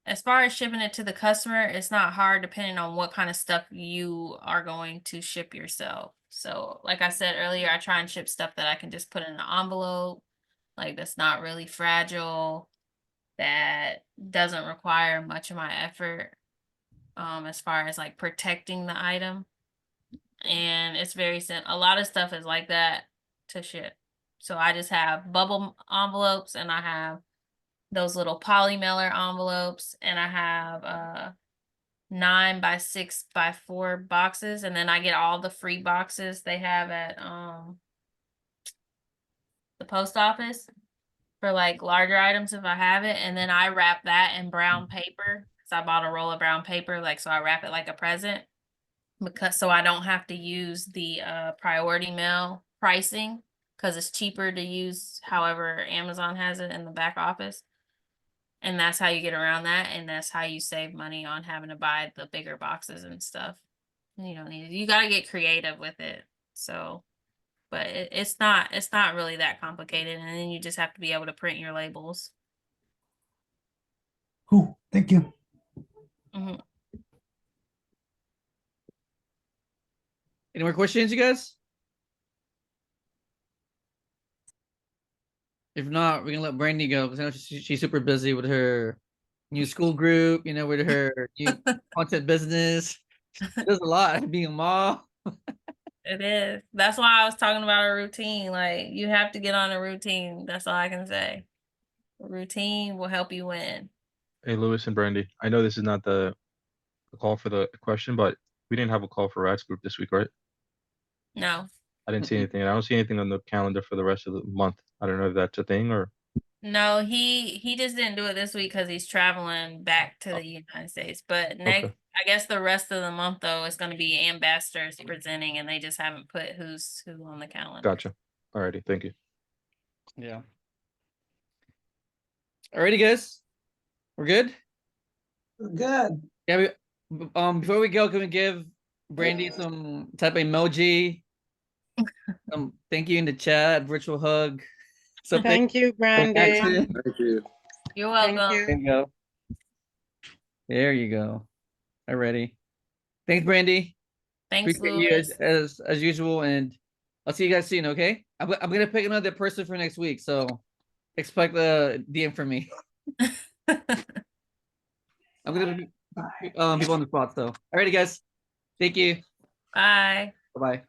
as far as shipping it to the customer, it's not hard depending on what kind of stuff you are going to ship yourself. So, like I said earlier, I try and ship stuff that I can just put in an envelope, like that's not really fragile. that doesn't require much of my effort as far as like protecting the item. And it's very simple. A lot of stuff is like that to ship. So I just have bubble envelopes, and I have those little poly mailer envelopes, and I have 9x6x4 boxes, and then I get all the free boxes they have at the post office for like larger items if I have it, and then I wrap that in brown paper because I bought a roll of brown paper, like, so I wrap it like a present, because so I don't have to use the priority mail pricing, because it's cheaper to use however Amazon has it in the back office. And that's how you get around that, and that's how you save money on having to buy the bigger boxes and stuff. You don't need it. You got to get creative with it. So, but it's not really that complicated, and then you just have to be able to print your labels.
Cool. Thank you.
Mhm.
Any more questions, you guys? If not, we're gonna let Brandi go because I know she's super busy with her new school group, you know, with her new content business. She does a lot being a mom.
It is. That's why I was talking about a routine. Like, you have to get on a routine. That's all I can say. A routine will help you win.
Hey, Lewis and Brandy. I know this is not the call for the question, but we didn't have a call for Rats Group this week, right?
No.
I didn't see anything. I don't see anything on the calendar for the rest of the month. I don't know if that's a thing or.
No, he just didn't do it this week because he's traveling back to
Oh.
the United States. But
Okay.
I guess the rest of the month though is going to be ambassadors presenting, and they just haven't put who's who on the calendar.
Gotcha. Alrighty. Thank you.
Yeah. Alrighty, guys. We're good?
Good.
Yeah, before we go, can we give Brandi some type of emoji? Thank you in the chat, virtual hug. Something.
Thank you, Brandi.
Action.
Thank you.
You're
Thank
welcome.
There
you.
you go. There you go. Alrighty. Thanks, Brandi.
Thanks,
Appreciate you
Louis.
as usual, and I'll see you guys soon. Okay, I'm gonna pick another person for next week, so expect the DM from me. I'm gonna be people on the spot. So, alrighty, guys. Thank you.
Bye.
Bye bye.